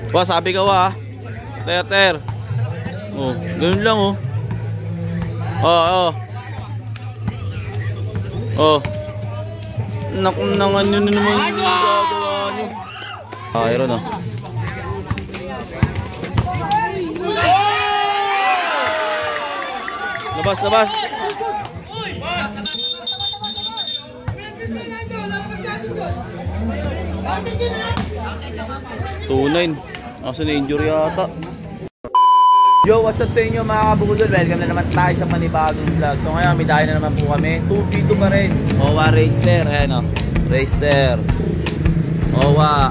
Wa, sabi ka wa. Ter. Oh, ganun lang oh. Oh. Oh. Nakunangan nyo na naman yung gagawa nyo. Iron ah. Labas. 2-9. Asa na injury yata. Yo, what's up sa inyo mga kabukudol? Welcome na naman tayo sa panibagong vlog. So ngayon, may dahil na naman po kami. 2v2 pa rin. Owa Racer. Ayan o. Racer. Owa.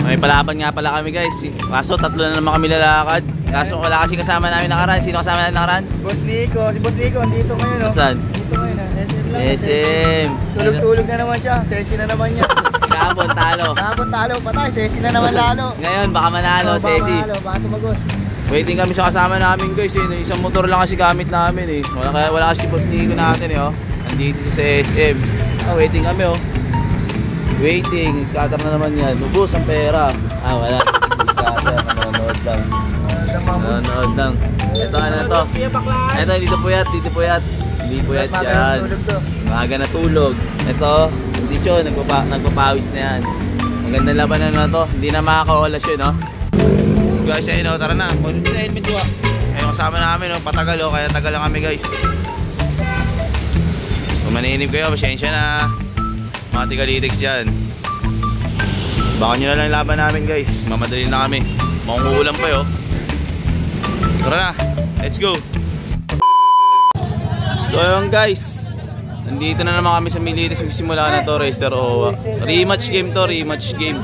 May palaban nga pala kami guys. Kaso tatlo na naman kami lalakad. Kaso wala kasi kasama namin nakaraan. Sino kasama namin nakaraan? Boss Nico. Si Boss Nico, dito ngayon o. Saan? Dito ngayon o. SM lang. SM. Tulog-tulog na naman siya. Sesi na naman niya. Kahapon talo. Kahapon talo. Patay. Sesi na naman lalo. Ngayon baka manalo. Sesi. Baka tumagot. Waiting kami sa kasama namin guys eh. Isang motor lang kasi gamit namin eh. Wala kasi Boss Nico natin eh oh. Nandito sa SM. Waiting kami oh. Waiting. Scatter na naman yan. Lubos ang pera. Wala. Scatter. Nanonood lang. Ito ano to. Ito dito puyat. Hindi puyat yan. Maaga na tulog. Ito. Kondisyon. Nagpapawis na yan. Magandang labanan na to. Hindi na makaka-olas yun no. Guys, ayun o, tara na. Marunod na helmet ko ah. Ayun, kasama namin o, patagal o, kaya tagal lang kami guys. Kung maninib kayo, pasensya na. Mga tigalitics dyan. Baka nyo na lang laban namin guys. Mamadali na kami. Makungulan pa yun. Tara na, let's go. So ayun guys, nandito na naman kami sa Militis. Magsisimula na to, Racer o rematch game to, rematch game.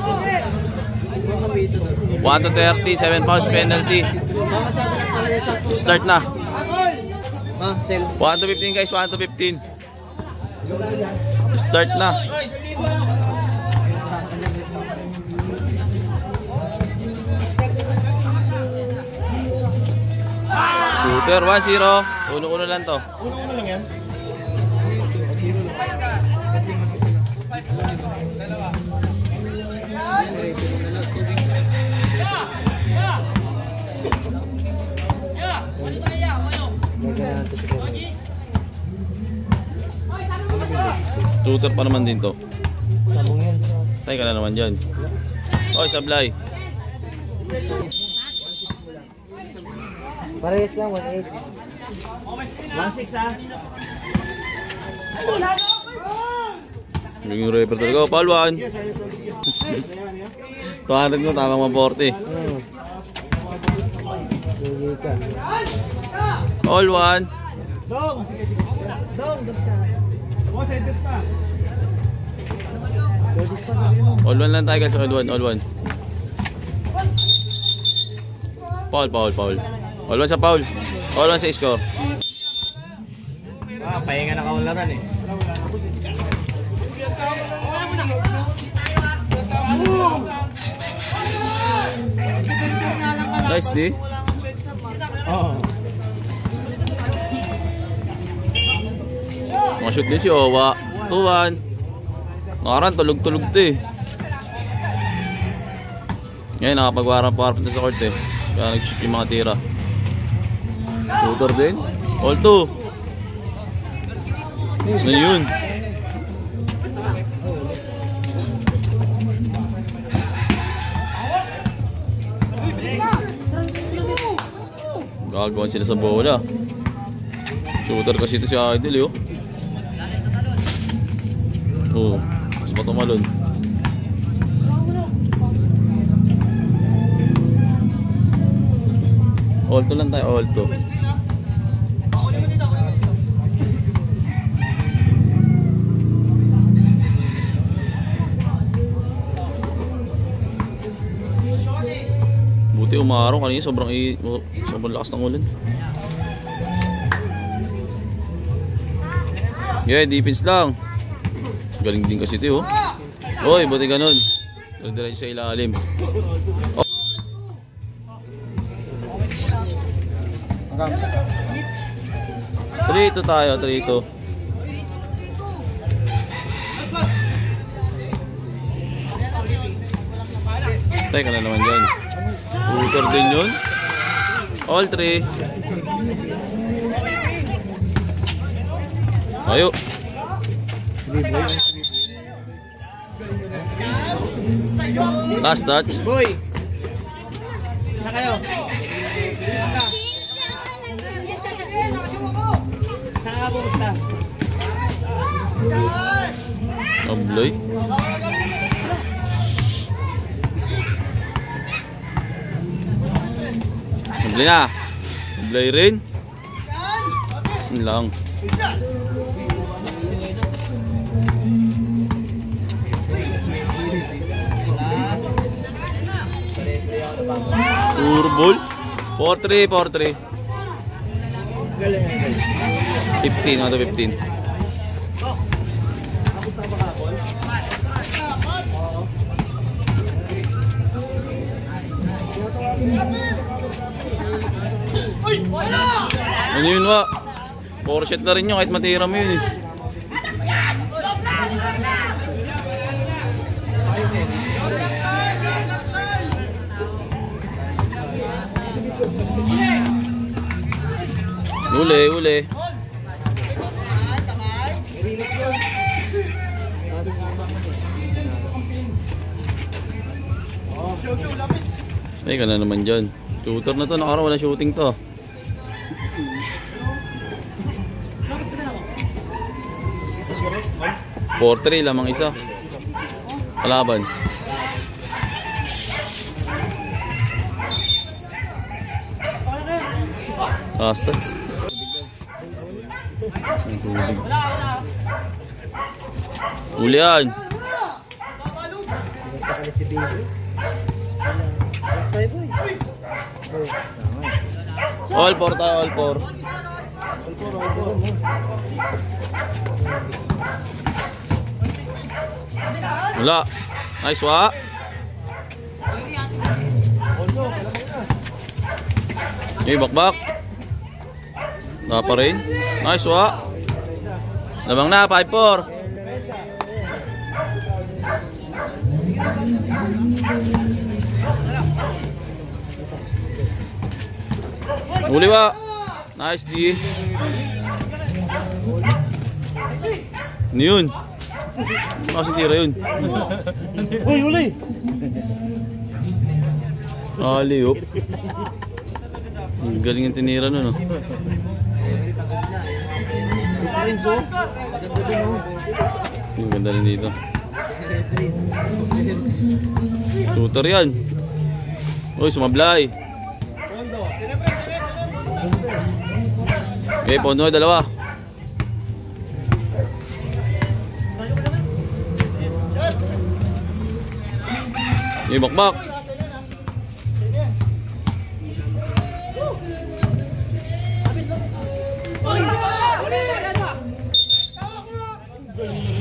1 to 30, 7 pounds penalty. Start na. 1 to 15 guys, 1 to 15. Start na. Shooter 1-0. Uno-uno lang to. Uno-uno lang yan. Shooter pa naman din to. Sabong yan. Tayo ka na naman dyan. Oy, sablay. Parehas lang, 1.8. 1.6 ah. Yung refer talaga. Palwan. 200 mo, tamang 140. All one. Dong, sige. Dong, dos ka. Oh, sendit pa. Dos pa sabi mo. All one lang tayo guys, all one. Foul. All one sa foul. All one sa score. Pahinga na kaularan eh. Nice di. Oo. Nakashoot din si Owa. 2-1. Nakaraan, tulog-tulog to eh. Ngayon, nakapag-warap-warap na sa court eh. Kaya nag-shoot yung mga tira. Shooter din. All 2. Ano yun? Gagawan sila sa bola. Shooter kasi ito si Idol eh oh. Oh, mas matumalon. All 2 lang tayo, all 2. Buti umaraw kanina, sobrang lakas ng ulan. Yeah, defense lang. Galing din kasi ito oh. Oy, buti ganun. Diretso sa ilalim. Oh. Trito tayo, trito. Teka na naman dyan. Shooter din yun. All 3. Tayo. Last touch. Boy! Saan kayo? Saan ka pumunta? Abloy. Abloy na. Abloy rin. Yun lang. Turbol. 4-3, 4-3. 15, ano 15. Ano yun wa? 4 shot na rin yun kahit matira mo yun eh. Uli, uli. Ay, ka na naman dyan. Shooter na to, nakaraw wala shooting to. Portrait lamang isa. Kalaban. Rastats. Ulian. All 4 tayo, all 4. Wala. Nice wa. Hey, bakbak. Wala pa rin. Nice wa. Labang na, 5-4. Uli wa. Nice D. Ano yun? Kasi tira yun. Uy, uli! Aliyop. Galing yung tinira nun, no? Yung ganda rin dito. Shooter yan. Uy, sumablay. Okay, pondo ay dalawa. Okay, bakbak.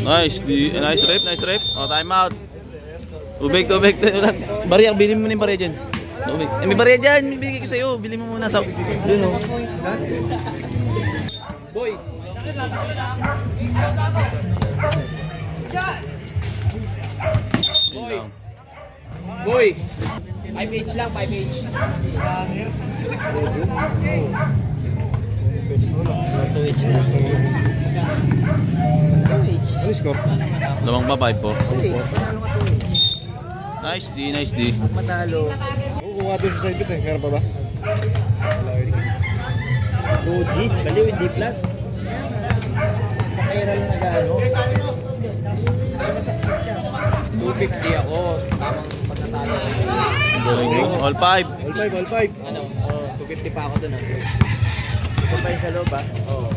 Nice, nice rep. Oh, time out. Tubig. Barya, bilhin mo na yung barya dyan. May barya dyan, bibigay ko sa'yo. Bilhin mo muna sa... Doon, oh. Boy! Boy! 5H lang, 5H. Ano score? Lamang pa 5-4. Nice D. Matalo. Kukuha doon sa side eh. Meron pa ba? 2 Gs, baliw, hindi plus. Sa kaya lang nag-ano. 250 ako. Tamang pagkatalo. Galing mo. All 5. All 5. Ano? 250 pa ako doon. Isa pa yung sa loob ah. Oo.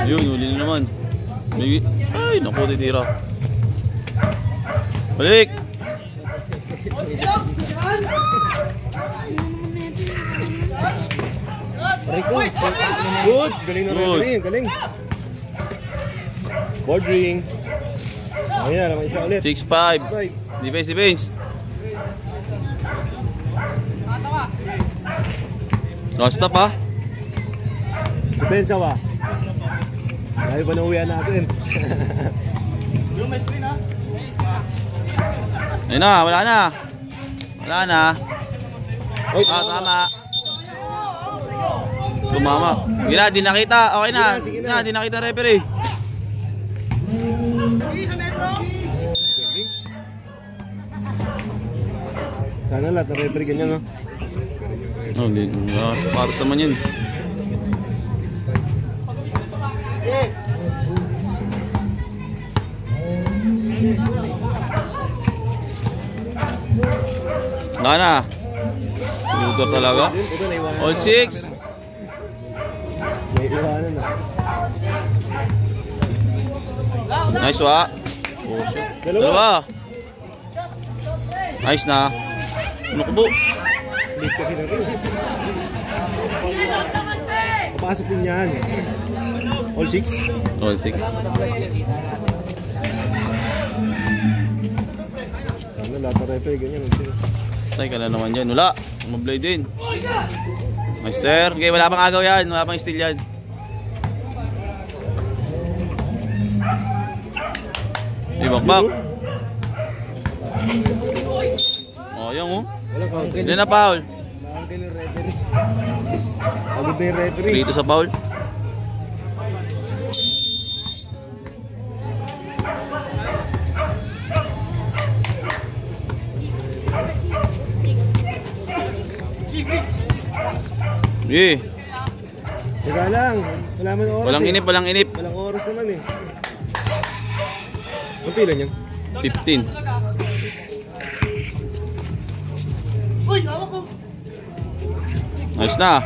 Yun, huli na naman. Ay, naku, titira. Balik! Good! Galing na rin. Galing. Board ring. Ayan, naman isa ulit. 6-5. Defense. Last stop ha. Depensa ba? Dahil pa nauwihan natin. Ayun na, wala na. Wala na. Tama. Tumama. Hindi na, di nakita. Okay na. Sige na, di nakita referee. Sana lahat ng referee ganyan, no? Oh, hindi. Paros naman yun. Wala na. Lugar talaga. All 6. May iwanan na. Nice wa. Oh, shit. Dalawa. Nice na. Ano ko po? Late kasi na rin. Papasok din yan. All 6? All 6. Sana lahat ng referee ganyan. Tay ka na naman dyan. Wala. Mablay din. Master. Okay, wala pang agaw yan. Wala pang steal yan. Ibak-bak. Oh, yan oh. Walang count. Hindi na foul. Nakangkin yung referee. Pagod na yung referee. Dito sa foul. Eh. Teka lang. Wala man oras. Walang inip, walang inip. Walang oras naman eh. Kunti lang yan. 15. Nice na.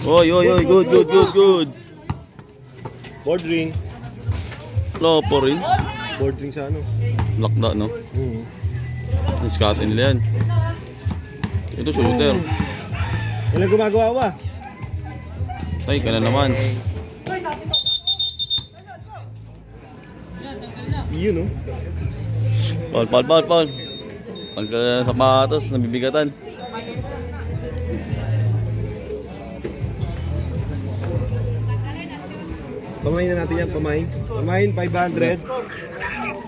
Oy, good. Board ring. Lopo rin. Board ring sa ano? Lakda, no? Diskarte nila yan. Ito shooter. Walang gumagawa ba? Tay ka na naman. Yun oh. Paul. Pagka sapatos, nabibigatan. Pamain na natin yan, pamain. Pamain, 500.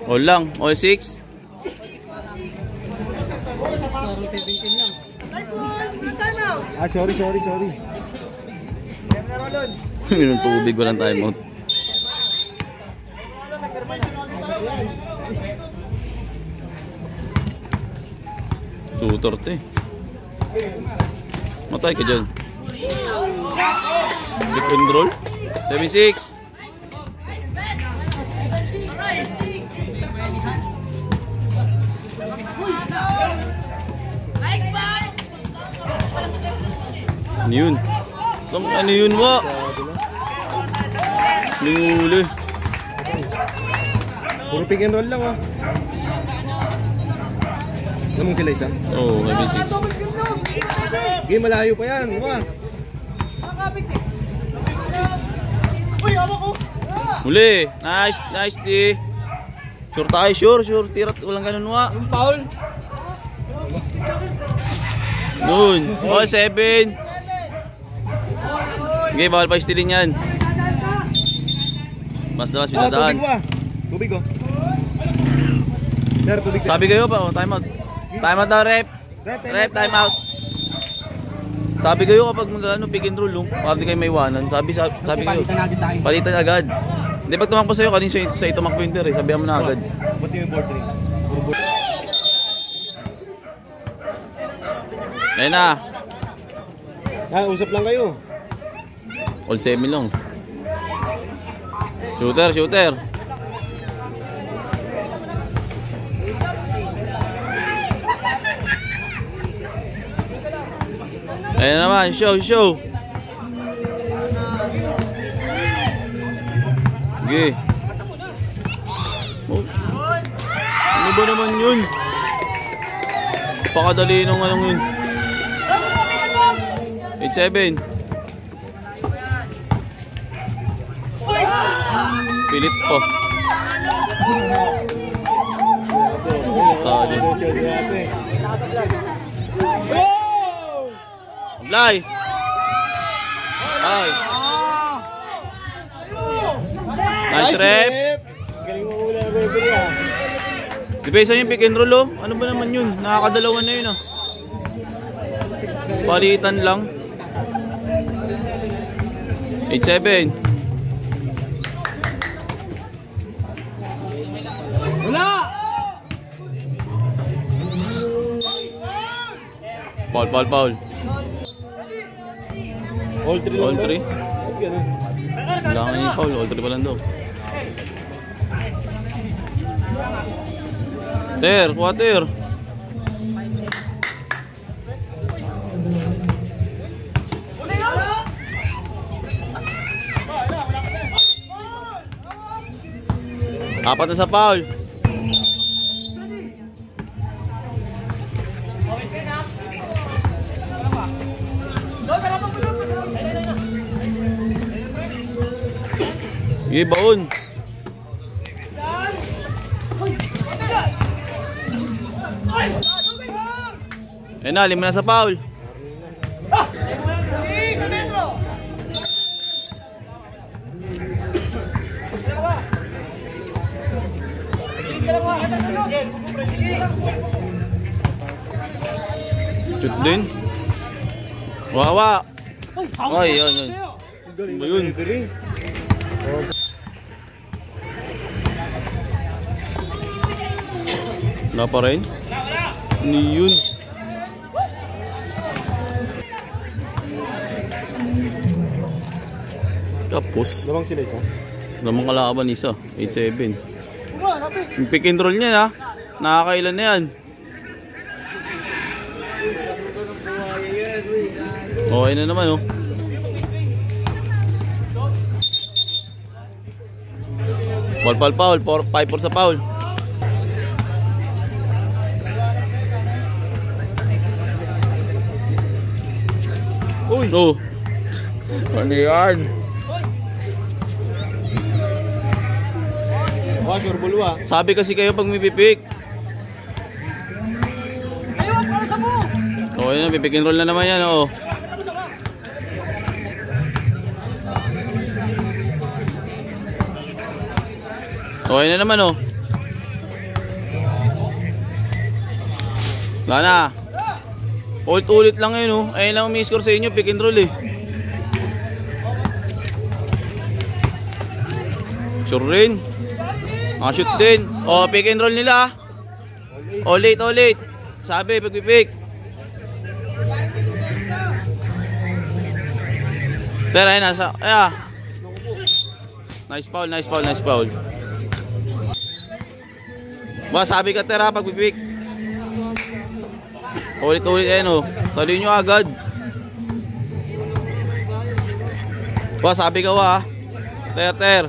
All lang, all 6. Sorry. Minum tubig, walang timeout. Shooter to eh. Matay ka dyan. Pick and roll. 7-6. Ano yun? Ano yun wa? Linguli. Puro pick and roll lang oh. Lamang sila isa? Oo, 7-6. Game malayo pa yan. Wah. Muli. Nice di. Sure tayo, sure. Tirat, walang ganun wa. Yung foul. Noon. All 7. Okay, bawal pa istilin yan. Mas pinadaan. Tubig oh. Sir, tubig. Sabi kayo pa, time out. Time out na rep. Rep, time out. Sabi kayo kapag pick and roll, kapag kayo may iwanan. Sabi kayo, palitan agad. Hindi, pag tumakbo sa'yo, kanina sa tumakbo yung eh. Sabihan mo na agad. Ba't yung board ring? Ayun na. Usap lang kayo. All 7 lang. Shooter. Ayun naman, show. Okay. Oh. Ano ba naman yun? Pakadali nung anong yun. 8-7. Pilit po. Ablay. Ay. Nice rep. referee ah. Dipesa yung pick and roll oh. Ano ba naman yun? Nakakadalawa na yun ah. Palitan lang. 8-7. Wala! Foul. All 3 lang. All 3? Ganun. Kailangan yung foul. All 3 pa lang daw. Ter, water. Apat na sa foul. Sige, baon. Ayun na, 5 na sa foul. Shoot din. Wawa. Ay, yun. Galing Ayun. referee. Wala pa rin? Ano yun? Tapos Lamang sila isa. namang kalaban isa 8-7. Yung pick and roll niya ha. Nakakailan na yan. Okay na naman oh. Foul 5-4 sa foul. Uy! Oh. Ano yan? Sure bulwa. Sabi kasi kayo pag may pipik. Okay na, pipick and roll na naman yan oh. Okay na naman oh. Wala na. Ulit-ulit lang yun oh. Ayun lang may score sa inyo, pick and roll eh. Sure rin. Shoot din. Oh, pick and roll nila. Ulit. Sabi, pag-pick. Pero ayun nasa. Nice foul. Ba, sabi ka Tera, pag-pick. Ulit ayun oh. Saluhin nyo agad. Ba, sabi ka wa. Ter.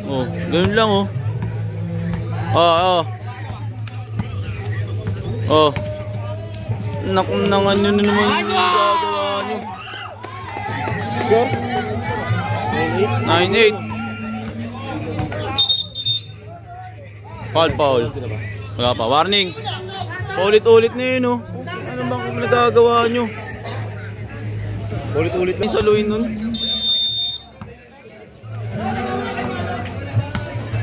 Oh, ganun lang oh. Oh. Nakunangan nyo na naman yung gagawa nyo. Score? 9-8. Foul. Wala pa, warning. Ulit na yun oh. Ano bang nagagawa nyo? Ulit lang. Saluhin nun.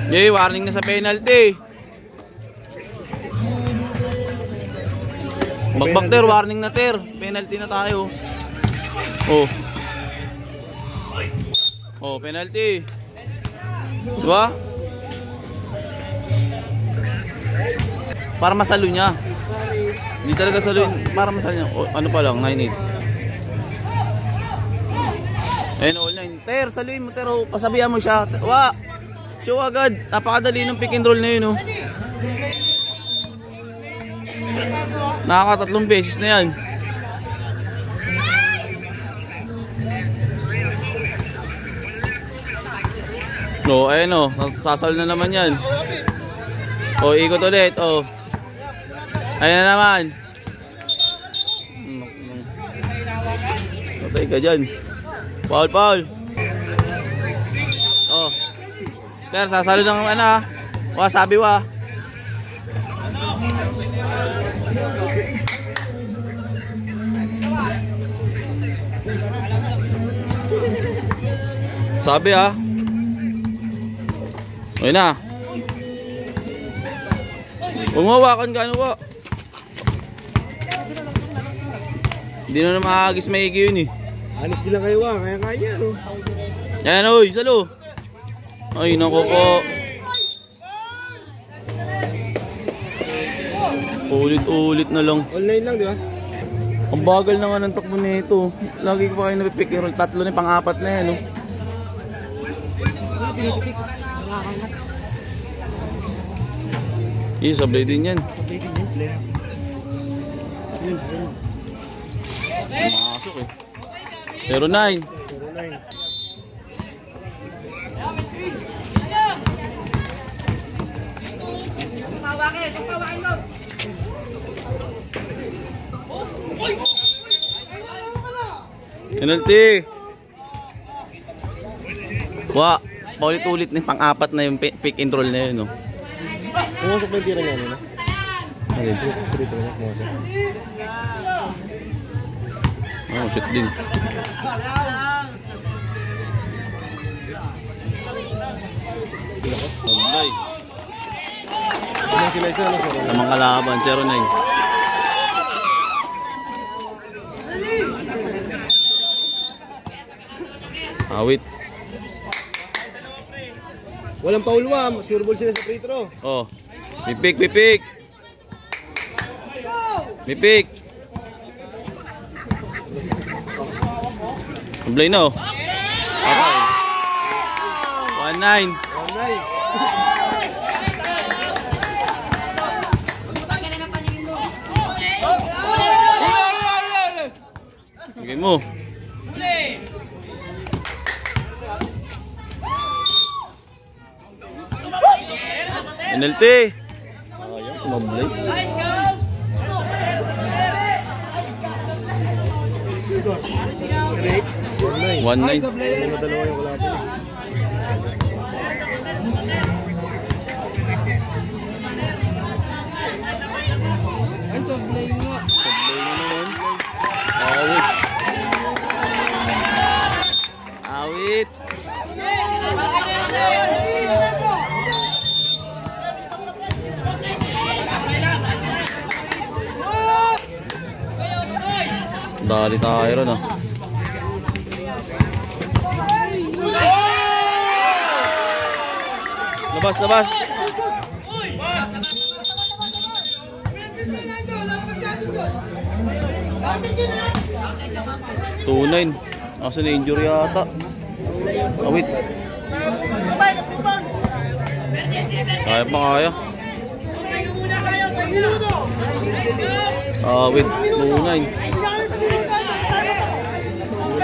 Yay, warning na sa penalty. Bagbak ter, warning na ter. Penalty na tayo. Oh, penalty. Diba? Para masalo niya. Hindi talaga saluin. Para masalo niya. Ano pa lang, 9-8. Ayun, all 9. Ter, saluin mo ter. Pasabihan mo siya. Wa! Show agad. Napakadali ng pick and roll na yun oh. Nakaka-3 beses na yan. Oh, ayun oh. Sasal na naman yan. Oh, ikot ulit. Oh. Ayun na naman. Patay ka dyan. Foul. Oh. Pero sasalo ng ano. Sabi wa. Sabi ah. Ayun na. Umawakan ka, ano ba? Hindi na makakagis maigi yun eh. Anis din lang kayo kaya no? Ayan oy, salo. Ay, naku po. Ulit-ulit na lang. Online lang, di ba? Ang bagal na nga ng takbo nito. Lagi ko pa kayo napipick yung tatlo na pang-apat na yan, no? Sablay din yan. Masuk eh. 09. Penalty. Wah, paulit-ulit na pang-apat na yung pick and roll na yun, no? Pumasok ba yung tira niya, no? Alin? Dito na, pumasok. Oh, shoot din. Sablay. Lamang sila isa, no? Lamang kalaban, 09. Awit. Walang foul wa, sure ball sila sa free throw. Oh. Pipik, pipik. Pipik. Sablay na oh. Okay. 1-9. 1-9. Bigay mo. Penalty. Ayaw, sumablay. 1-9. Mga dalawa yung kalaban. Ay, sablay nga. Sablay na naman. Awit. Awit. Dali tayo ron ah. Labas, labas. 2-9. Asa na injury yata. Awit. Kaya pa kaya. Awit. 2-9.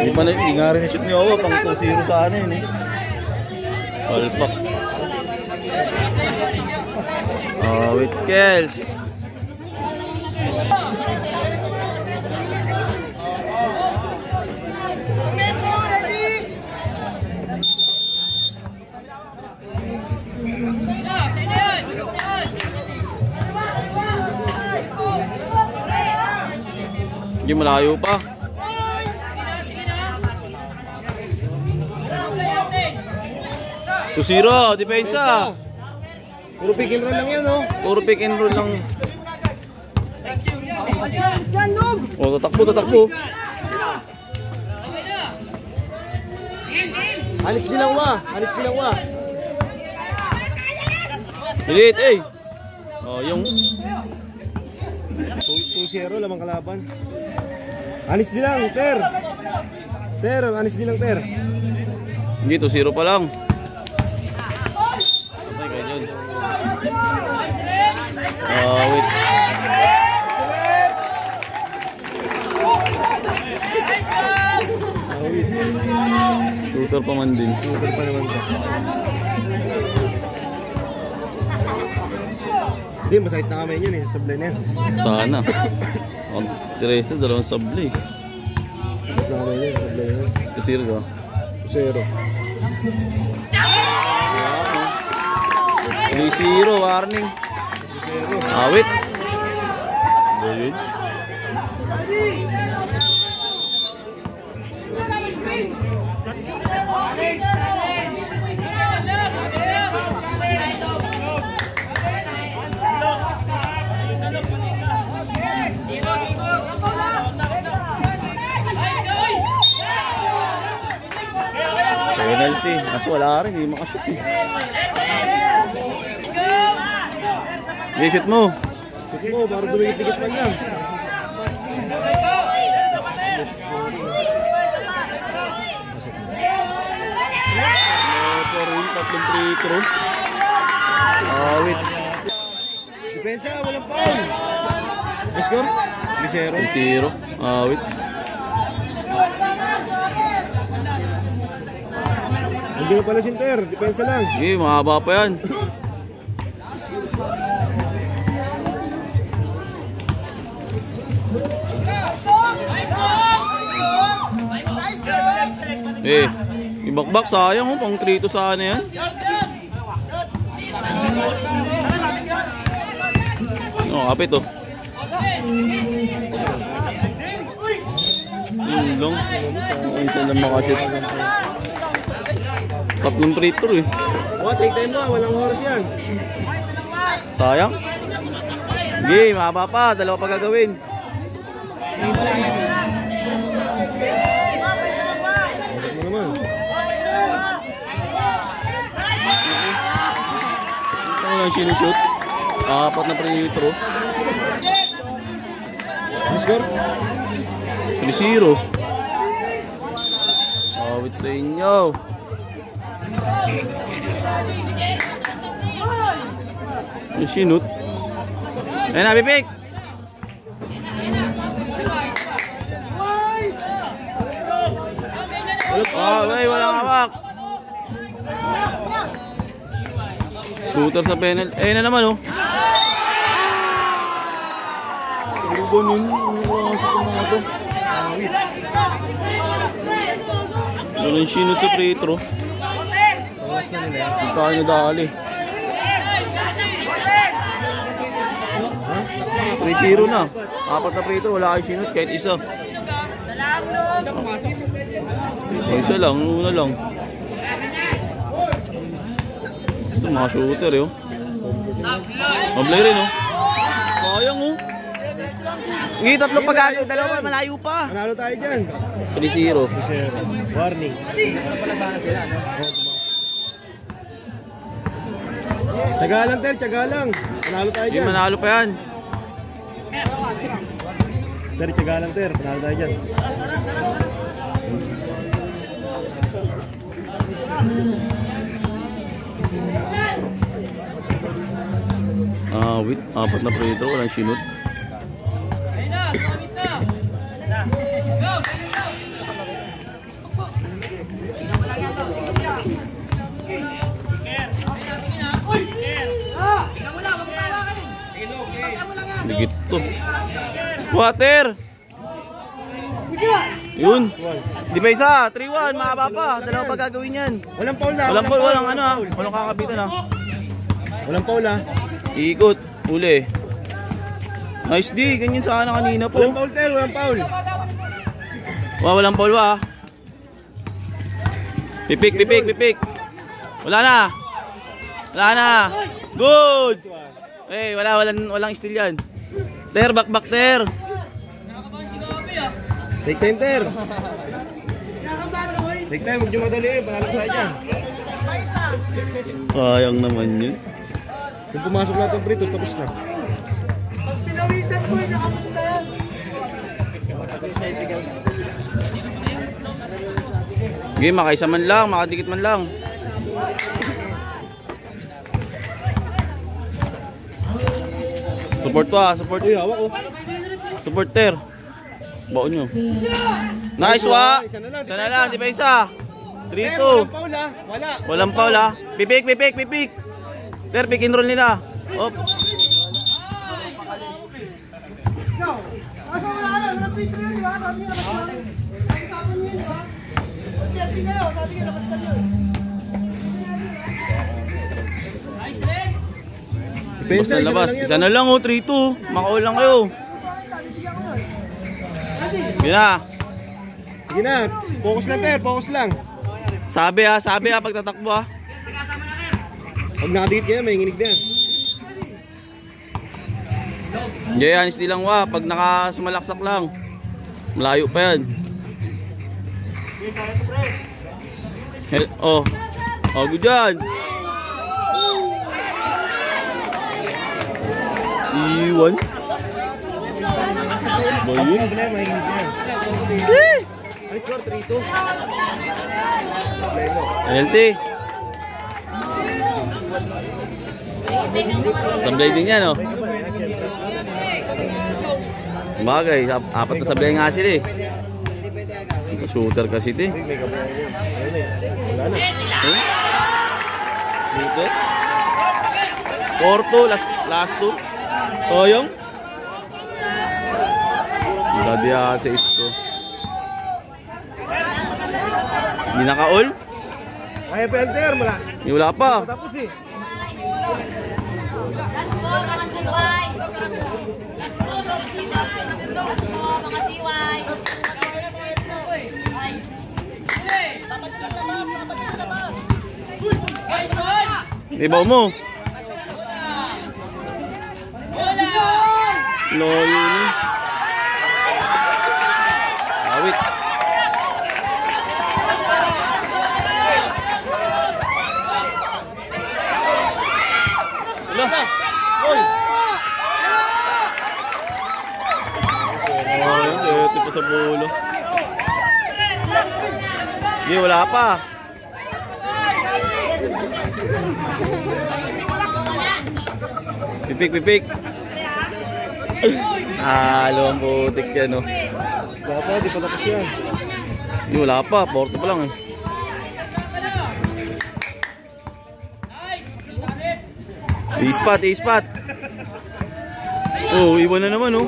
Hindi nga rin shoot ni Owa. Pang 2-0 sa ano yun eh. Alpak. Awit Kels. Hindi malayo pa. Tusiro, depensa. Puro pick and roll lang yan, no? Puro pick and roll lang. Oh, tatakbo, tatakbo. Alis din lang wa. Alis din lang wa. Bilit, eh. Oh, yung 2-0 lamang kalaban. Anis din lang, Ter. Ter, anis din lang, Ter. hindi, 2-0 pa lang. Ay, ganyan. Wait. Tutor pa man din. Tutor pa naman ka. Hindi, masakit na kamay yun eh, sablay na yan. Sana. Si Reza, dalawang sablay. Masakit na kamay yun, sablay na yan. 2-0 ka. 2-0. 3-0, warning. Awit. Ayun. honesty. Kaso wala rin, hindi makashoot eh. Shoot mo. Shoot mo, para dumikit-dikit man lang. Tatlong free throw. Wait. Depensa, walang foul. Score? 3-0. Wait. Hindi na pala sinter, depensa lang. Sige, mahaba pa yan. Ibakbak sayang oh, pang 3 to sana yan. Kapit oh. Yun lang. Isa lang makashoot. Tatlong free throw eh. Take time mo, walang oras yan. Sayang. Sige, mahaba pa, dalawa pa gagawin. Ito lang sinushoot. 4 na free throw. Score? 3-0. Awit sa inyo. Yung sinut. Ayun na, Bipik. Walang hawak. Shooter sa penalty. Ayun na naman oh. Ano ba nun? Walang sinut sa free throw. Ang kaya nyo dali. 3-0 na. 4 na free throw. Wala kayo sinut kahit isa. Isa lang. Una lang. Ito mga shooter eh. Mablay rin oh. Sayang oh. Hindi, tatlo pa gagawin. Dalawa malayo pa. Manalo tayo dyan. 3-0. Warning. Tsaga lang, Ter. Tsaga lang. Manalo tayo dyan. Manalo pa yan. Ter, tsaga lang, Ter. Manalo tayo dyan. Wait. 4 na free throw. Walang sinut. Digit to. Water. Yun. Di ba isa? 3-1. Mahaba pa. Dalawa pa gagawin yan. Walang foul na. Walang foul. Walang ano ha. Walang kakapitan ha. Walang foul ha. Ikot. Uli. Nice D. Ganyan sana kanina po. Walang foul, Ter. Walang foul. Walang foul ha. Pipik. Wala na. Wala na. Good. Walang steal yan. Ter, back Ter. Take time, Ter. Take time, huwag nyo madali. Panalo tayo dyan. Sayang naman yun. Kung pumasok natin prito, tapos na. Pag pinawisan ko, nakamusta yan. Game, makaisa man lang, makadikit man lang. Support to support. Uy, hawak oh. Support Ter. Baon nyo. Nice wa. Isa na lang, di ba isa? 3-2. Walang foul ha. Walang foul ha. Pipik. Ter, pick and roll nila. Op. Basta labas. Isa na lang oh, 3-2. Makaul lang kayo. Sige na. Sige na. Focus lang, Ter. Focus lang. Sabi ha, pagtatakbo ha. Pag nakadikit ka na, may nginig na yan. Hindi yan, hindi lang wa. Pag nakasumalaksak lang. Malayo pa yan. Oh. Ako dyan. Iwan. Ba yun? Problema, hindi yan. Ay, score 3-2. NLT. Sablay din yan, oh. Bagay, apat na sablay nga sila, eh. Shooter kasi ito, eh. Wala na. Shooter. 4-2, last 2. Toyong. Dadi yan sa isko. Hindi naka-all? Ay, Pelter, wala. Wala pa. Tapos eh. Last ball, mga siway. Last ball, mga siway. Last ball, mga siway. Ibaw mo. Lolo ni. Awit. Lah. Oy. Oh, yung tipo sa bulo. Hindi, wala pa. Pipik. Halo ang putik yan, oh. Wala pa, di pa tapos yan. Hindi, wala pa. Porto pa lang, eh. Ispat. Oh, iwan na naman, oh.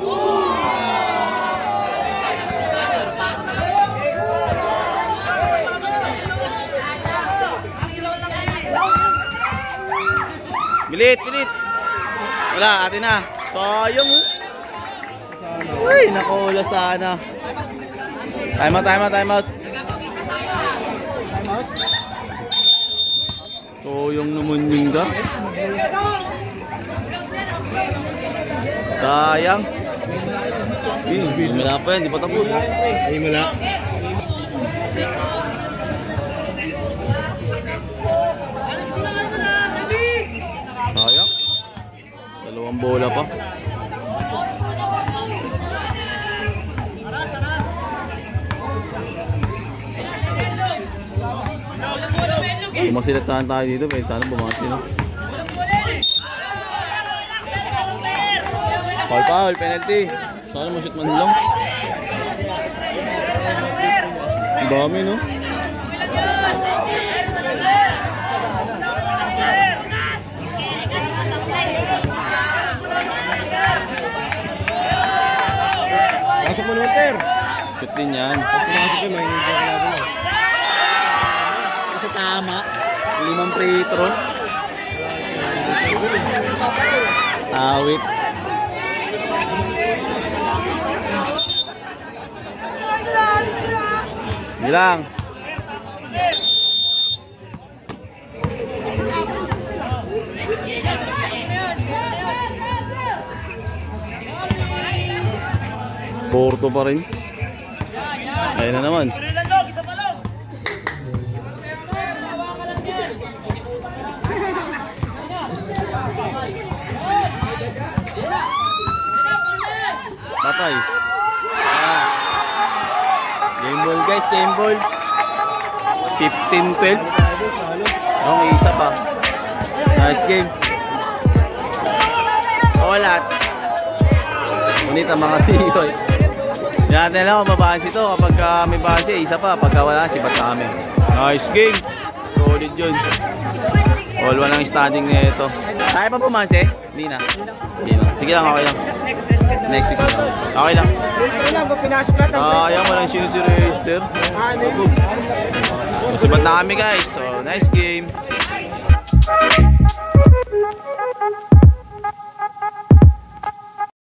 Bilit. Wala, atin na. Sayang, oh. Uy, nakula sana. Time out. Sayang naman yung ga. Sayang. Wala pa yan, di pa tapos. Ay, wala. Sayang. Dalawang bola pa. Masilat saan tayo dito, pwede sana bumasi, no? Foul, penalty. Sana mo shoot man lang. Ang dami, no? Pasok mo naman, Ter. Shoot din yan. Pasok mo, may hindi ka kalaban na. Kasi tama. 5 free throw. Awit. Bilang. Porto pa rin. Ayun na naman. Patay. Game ball, guys, game ball. 15-12. Oh, may isa pa. Nice game. Wala. Ngunit ang mga siyoy. Yan natin lang kung mabahas ito. Kapag may bahas isa pa. Pagka wala, sipat na kami. Nice game. Solid yun. All one ang standing na ito. Kaya pa pumansi? Hindi na. Sige lang, okay lang. Next week lang. Okay lang. Ayaw mo lang sinunod si Reister. Sipat na kami, guys. So, nice game.